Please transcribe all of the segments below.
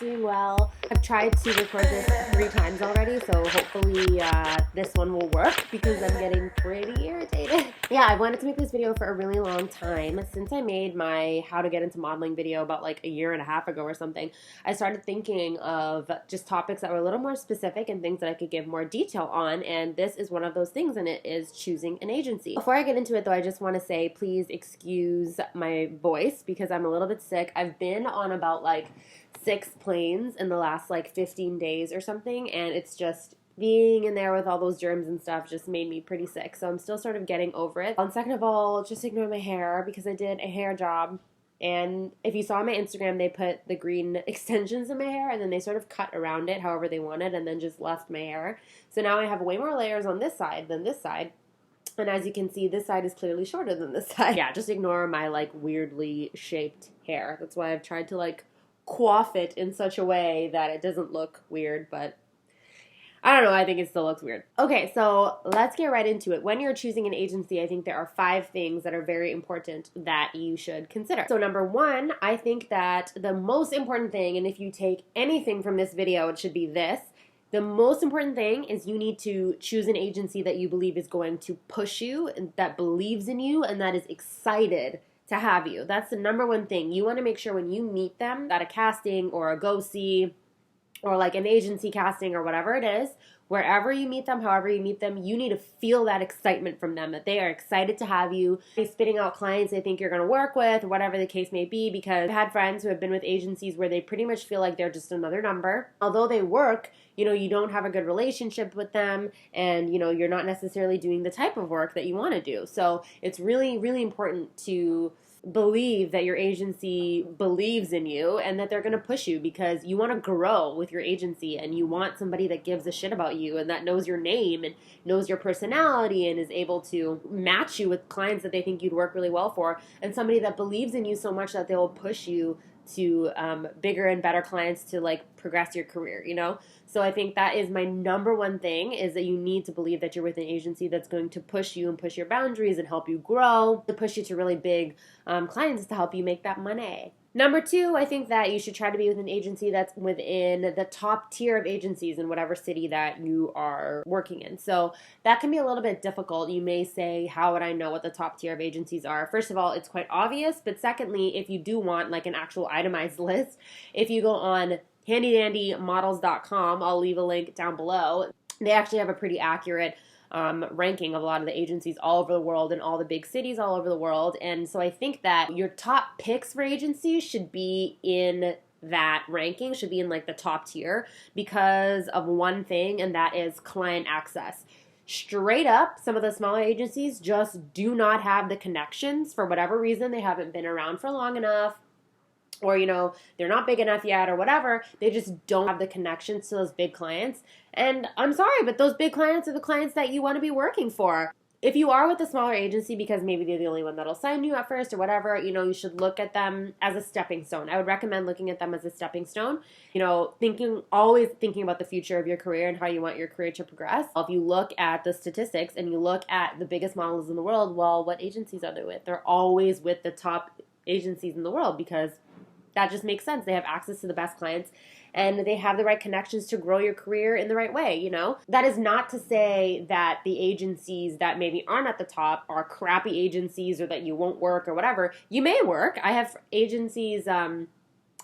doing well. I've tried to record this 3 times already, so hopefully this one will work because I'm getting pretty irritated. Yeah, I wanted to make this video for a really long time. Since I made my how to get into modeling video about like a year and a half ago or something, I started thinking of just topics that were a little more specific and things that I could give more detail on, and this is one of those things, and it is choosing an agency. Before I get into it though, I just want to say please excuse my voice because I'm a little bit sick. I've been on about like 6 planes in the last like 15 days or something, and it's just being in there with all those germs and stuff just made me pretty sick. So I'm still sort of getting over it. And second of all, just ignore my hair because I did a hair job. And if you saw my Instagram, they put the green extensions in my hair and then they sort of cut around it however they wanted and then just left my hair. So now I have way more layers on this side than this side. And as you can see, this side is clearly shorter than this side. Yeah, just ignore my like weirdly shaped hair. That's why I've tried to like coif it in such a way that it doesn't look weird, but I don't know, I think it still looks weird. Okay, so let's get right into it. When you're choosing an agency, I think there are 5 things that are very important that you should consider. So number 1, I think that the most important thing, and if you take anything from this video, it should be this. The most important thing is you need to choose an agency that you believe is going to push you, that believes in you, and that is excited to have you. That's the number 1 thing. You want to make sure when you meet them at a casting or a go-see or like an agency casting or whatever it is, wherever you meet them, however you meet them, you need to feel that excitement from them, that they are excited to have you. They're spitting out clients they think you're going to work with, or whatever the case may be, because I've had friends who have been with agencies where they pretty much feel like they're just another number. Although they work, you don't have a good relationship with them, and, you're not necessarily doing the type of work that you want to do. So it's really, really important to believe that your agency believes in you and that they're going to push you, because you want to grow with your agency and you want somebody that gives a shit about you and that knows your name and knows your personality and is able to match you with clients that they think you'd work really well for, and somebody that believes in you so much that they'll push you to bigger and better clients to like progress your career, So I think that is my number 1 thing, is that you need to believe that you're with an agency that's going to push you and push your boundaries and help you grow, to push you to really big clients to help you make that money. Number 2, I think that you should try to be with an agency that's within the top tier of agencies in whatever city that you are working in. So that can be a little bit difficult. You may say, how would I know what the top tier of agencies are? First of all, it's quite obvious. But secondly, if you do want like an actual itemized list, if you go on handydandymodels.com, I'll leave a link down below. They actually have a pretty accurate ranking of a lot of the agencies all over the world and all the big cities all over the world. And so I think that your top picks for agencies should be in that ranking, should be in like the top tier, because of one thing, and that is client access. Straight up, some of the smaller agencies just do not have the connections for whatever reason. They haven't been around for long enough, or, they're not big enough yet or whatever. They just don't have the connections to those big clients. And I'm sorry, but those big clients are the clients that you want to be working for. If you are with a smaller agency because maybe they're the only one that'll sign you at first or whatever, you should look at them as a stepping stone. I would recommend looking at them as a stepping stone, always thinking about the future of your career and how you want your career to progress. If you look at the statistics and you look at the biggest models in the world, well, what agencies are they with? They're always with the top agencies in the world, because that just makes sense. They have access to the best clients and they have the right connections to grow your career in the right way, That is not to say that the agencies that maybe aren't at the top are crappy agencies or that you won't work or whatever. You may work. I have agencies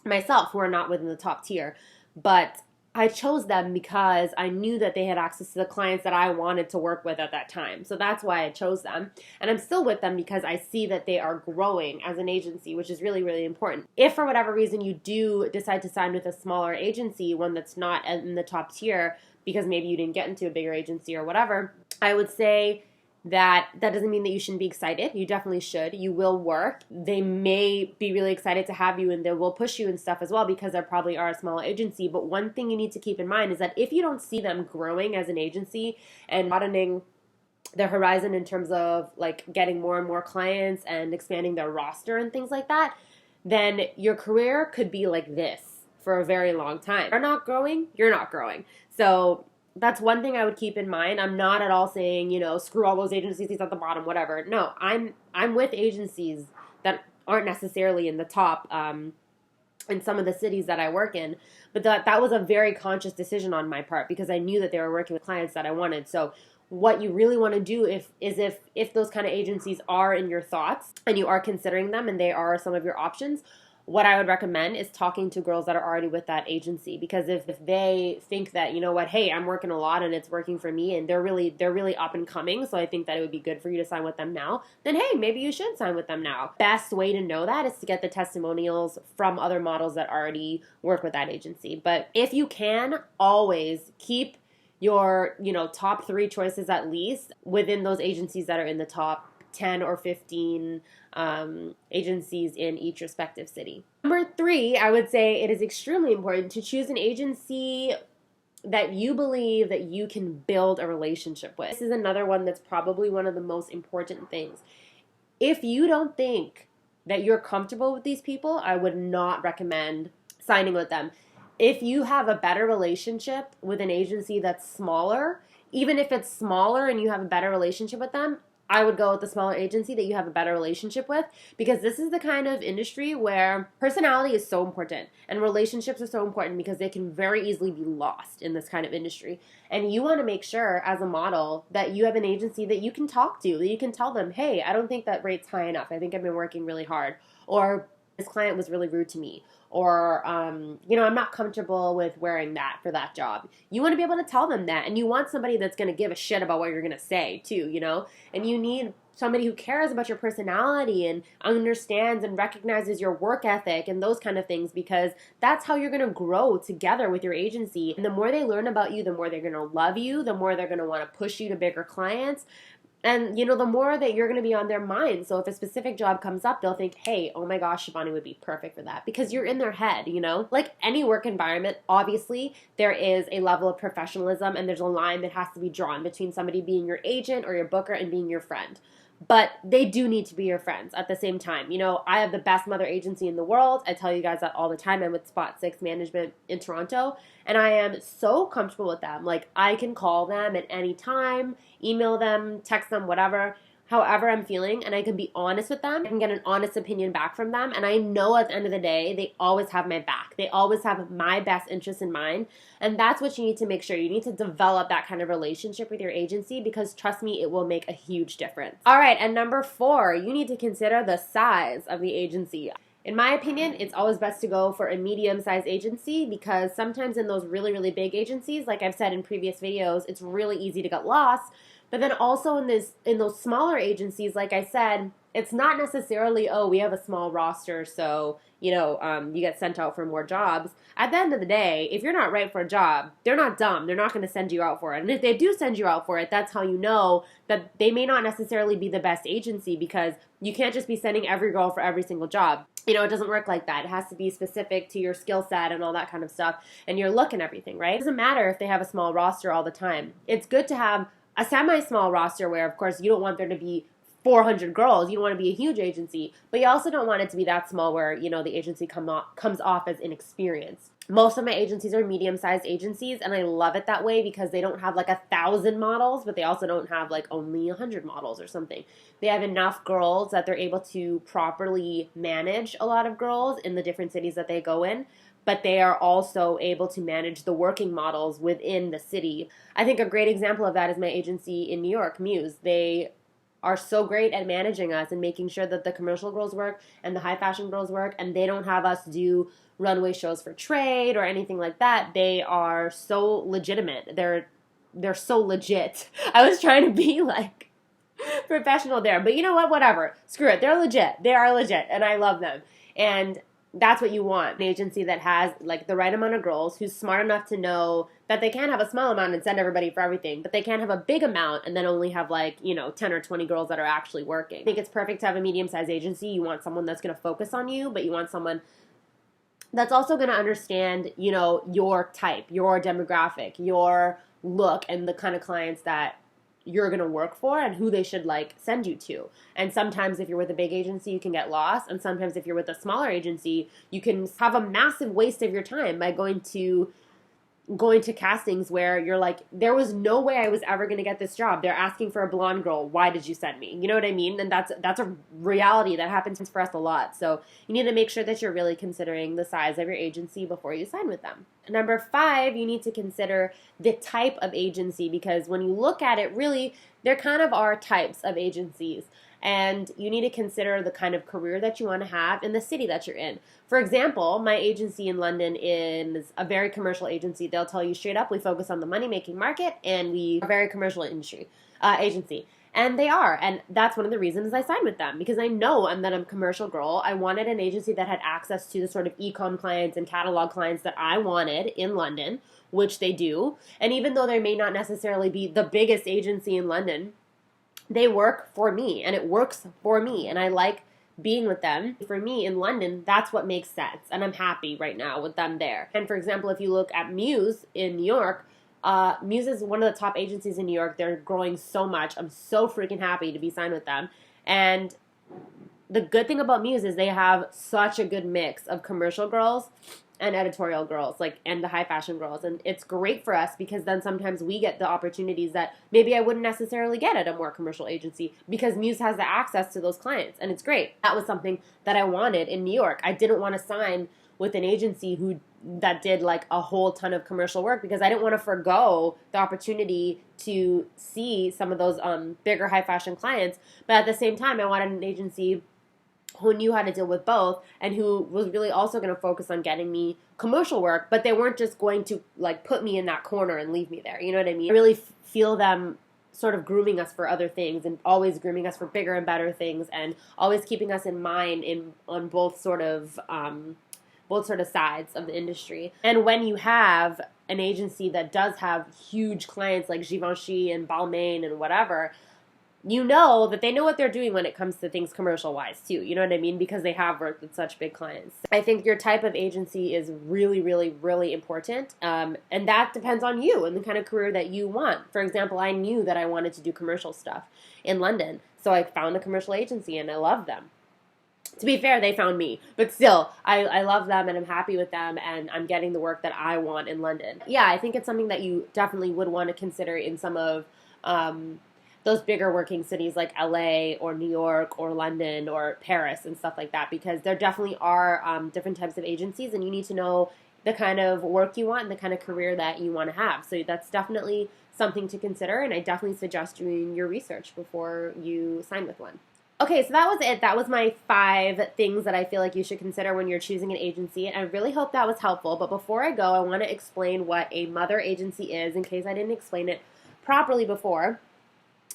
myself who are not within the top tier, but I chose them because I knew that they had access to the clients that I wanted to work with at that time. So that's why I chose them. And I'm still with them because I see that they are growing as an agency, which is really, really important. If for whatever reason you do decide to sign with a smaller agency, one that's not in the top tier, because maybe you didn't get into a bigger agency or whatever, I would say that doesn't mean that you shouldn't be excited. You definitely should. You will work. They may be really excited to have you and they will push you and stuff as well, because they probably are a small agency. But one thing you need to keep in mind is that if you don't see them growing as an agency and broadening their horizon in terms of like getting more and more clients and expanding their roster and things like that, then your career could be like this for a very long time. You're not growing, you're not growing. So that's one thing I would keep in mind. I'm not at all saying, screw all those agencies at the bottom, whatever. No, I'm with agencies that aren't necessarily in the top in some of the cities that I work in. But that was a very conscious decision on my part because I knew that they were working with clients that I wanted. So what you really want to do if those kind of agencies are in your thoughts and you are considering them and they are some of your options, what I would recommend is talking to girls that are already with that agency, because if they think that, you know what, hey, I'm working a lot and it's working for me and they're really up and coming, so I think that it would be good for you to sign with them now, then hey, maybe you should sign with them now. Best way to know that is to get the testimonials from other models that already work with that agency. But if you can, always keep your, top 3 choices at least within those agencies that are in the top 10 or 15 agencies in each respective city. Number 3, I would say it is extremely important to choose an agency that you believe that you can build a relationship with. This is another one that's probably one of the most important things. If you don't think that you're comfortable with these people, I would not recommend signing with them. If you have a better relationship with an agency that's smaller, even if it's smaller and you have a better relationship with them, I would go with the smaller agency that you have a better relationship with, because this is the kind of industry where personality is so important and relationships are so important because they can very easily be lost in this kind of industry. And you want to make sure as a model that you have an agency that you can talk to, that you can tell them, hey, I don't think that rate's high enough. I think I've been working really hard. Or this client was really rude to me. Or, I'm not comfortable with wearing that for that job. You want to be able to tell them that. And you want somebody that's going to give a shit about what you're going to say, too, And you need somebody who cares about your personality and understands and recognizes your work ethic and those kind of things, because that's how you're going to grow together with your agency. And the more they learn about you, the more they're going to love you, the more they're going to want to push you to bigger clients. And, the more that you're going to be on their mind. So if a specific job comes up, they'll think, hey, oh my gosh, Shivani would be perfect for that, because you're in their head, Like any work environment, obviously, there is a level of professionalism and there's a line that has to be drawn between somebody being your agent or your booker and being your friend. But they do need to be your friends at the same time. I have the best mother agency in the world. I tell you guys that all the time. I'm with Spot 6 Management in Toronto, and I am so comfortable with them. Like, I can call them at any time, email them, text them, whatever, however I'm feeling, and I can be honest with them. I can get an honest opinion back from them, and I know at the end of the day, they always have my back. They always have my best interest in mind, and that's what you need to make sure. You need to develop that kind of relationship with your agency, because trust me, it will make a huge difference. All right, and number 4, you need to consider the size of the agency. In my opinion, it's always best to go for a medium-sized agency, because sometimes in those really, really big agencies, like I've said in previous videos, it's really easy to get lost. But then also in those smaller agencies, like I said, it's not necessarily, oh, we have a small roster, so, you get sent out for more jobs. At the end of the day, if you're not right for a job, they're not dumb. They're not going to send you out for it. And if they do send you out for it, that's how you know that they may not necessarily be the best agency, because you can't just be sending every girl for every single job. It doesn't work like that. It has to be specific to your skill set and all that kind of stuff, and your look and everything, right? It doesn't matter if they have a small roster all the time. It's good to have a semi-small roster where, of course, you don't want there to be 400 girls. You don't want to be a huge agency, but you also don't want it to be that small where, the agency comes off as inexperienced. Most of my agencies are medium-sized agencies, and I love it that way, because they don't have like 1,000 models, but they also don't have like only 100 models or something. They have enough girls that they're able to properly manage a lot of girls in the different cities that they go in, but they are also able to manage the working models within the city. I think a great example of that is my agency in New York, Muse. They are so great at managing us and making sure that the commercial girls work and the high fashion girls work, and they don't have us do runway shows for trade or anything like that. They are so legitimate. They're so legit. I was trying to be like professional there, but you know what? Whatever. Screw it. They're legit. They are legit, and I love them. And that's what you want. An agency that has like the right amount of girls, who's smart enough to know that they can't have a small amount and send everybody for everything, but they can't have a big amount and then only have 10 or 20 girls that are actually working. I think it's perfect to have a medium-sized agency. You want someone that's going to focus on you, but you want someone that's also going to understand, your type, your demographic, your look, and the kind of clients that you're going to work for and who they should send you to. And sometimes if you're with a big agency, you can get lost. And sometimes if you're with a smaller agency, you can have a massive waste of your time by going to, going to castings where you're like, there was no way I was ever going to get this job. They're asking for a blonde girl. Why did you send me? You know what I mean? And that's a reality that happens for us a lot. So you need to make sure that you're really considering the size of your agency before you sign with them. Number 5, you need to consider the type of agency, because when you look at it, really, there kind of are types of agencies. And you need to consider the kind of career that you want to have in the city that you're in. For example, my agency in London is a very commercial agency. They'll tell you straight up, we focus on the money-making market, and we are a very commercial agency. And they are. And that's one of the reasons I signed with them, because I know that I'm a commercial girl. I wanted an agency that had access to the sort of e-com clients and catalog clients that I wanted in London, which they do. And even though they may not necessarily be the biggest agency in London, they work for me, and it works for me, and I like being with them. For me in London, that's what makes sense, and I'm happy right now with them there. And for example, if you look at Muse in New York, Muse is one of the top agencies in New York. They're growing so much. I'm so freaking happy to be signed with them. And the good thing about Muse is they have such a good mix of commercial girls and editorial girls, and the high fashion girls. And it's great for us, because then sometimes we get the opportunities that maybe I wouldn't necessarily get at a more commercial agency, because Muse has the access to those clients, and it's great. That was something that I wanted in New York. I didn't want to sign with an agency that did a whole ton of commercial work, because I didn't want to forgo the opportunity to see some of those bigger high fashion clients. But at the same time, I wanted an agency who knew how to deal with both, and who was really also going to focus on getting me commercial work, but they weren't just going to put me in that corner and leave me there. You know what I mean? I really feel them sort of grooming us for other things, and always grooming us for bigger and better things, and always keeping us in mind on both sort of sides of the industry. And when you have an agency that does have huge clients like Givenchy and Balmain and whatever, you know that they know what they're doing when it comes to things commercial-wise, too. You know what I mean? Because they have worked with such big clients. I think your type of agency is really, really, really important. And that depends on you and the kind of career that you want. For example, I knew that I wanted to do commercial stuff in London. So I found a commercial agency, and I love them. To be fair, they found me. But still, I love them, and I'm happy with them, and I'm getting the work that I want in London. Yeah, I think it's something that you definitely would want to consider in some of those bigger working cities like LA or New York or London or Paris and stuff like that, because there definitely are different types of agencies, and you need to know the kind of work you want and the kind of career that you want to have. So that's definitely something to consider, and I definitely suggest doing your research before you sign with one. Okay, so that was it. That was my 5 things that I feel like you should consider when you're choosing an agency, and I really hope that was helpful. But before I go, I want to explain what a mother agency is, in case I didn't explain it properly before.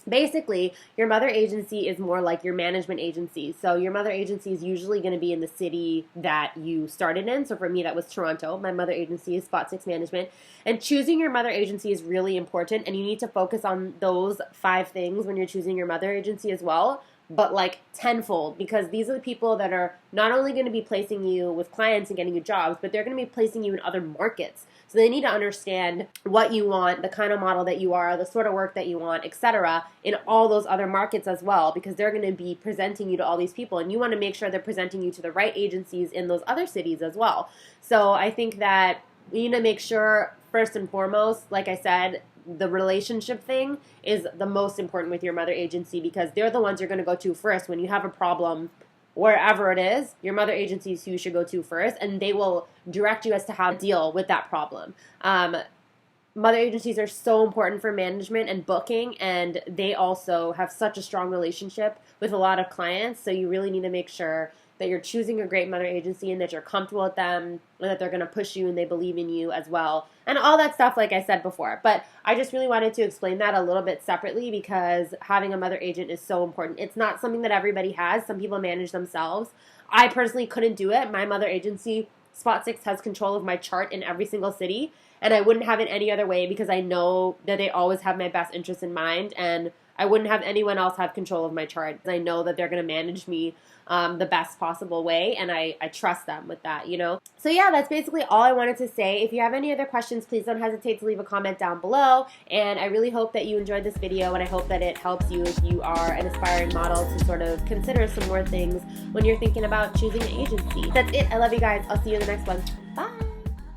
Basically, your mother agency is more like your management agency. So your mother agency is usually going to be in the city that you started in. So for me, that was Toronto. My mother agency is Spot 6 Management. And choosing your mother agency is really important, and you need to focus on those 5 things when you're choosing your mother agency as well, but tenfold, because these are the people that are not only going to be placing you with clients and getting you jobs, but they're going to be placing you in other markets. So they need to understand what you want, the kind of model that you are, the sort of work that you want, etc., in all those other markets as well, because they're going to be presenting you to all these people, and you want to make sure they're presenting you to the right agencies in those other cities as well. So I think that you need to make sure, first and foremost, like I said, the relationship thing is the most important with your mother agency, because they're the ones you're going to go to first when you have a problem. Wherever it is, your mother agency is who you should go to first, and they will direct you as to how to deal with that problem. Mother agencies are so important for management and booking, and they also have such a strong relationship with a lot of clients, so you really need to make sure that you're choosing a great mother agency and that you're comfortable with them and that they're going to push you and they believe in you as well. And all that stuff, like I said before. But I just really wanted to explain that a little bit separately, because having a mother agent is so important. It's not something that everybody has. Some people manage themselves. I personally couldn't do it. My mother agency, Spot 6, has control of my chart in every single city, and I wouldn't have it any other way, because I know that they always have my best interests in mind, and I wouldn't have anyone else have control of my chart. I know that they're going to manage me the best possible way, and I trust them with that, you know? So yeah, that's basically all I wanted to say. If you have any other questions, please don't hesitate to leave a comment down below, and I really hope that you enjoyed this video, and I hope that it helps you if you are an aspiring model to sort of consider some more things when you're thinking about choosing an agency. That's it. I love you guys. I'll see you in the next one. Bye!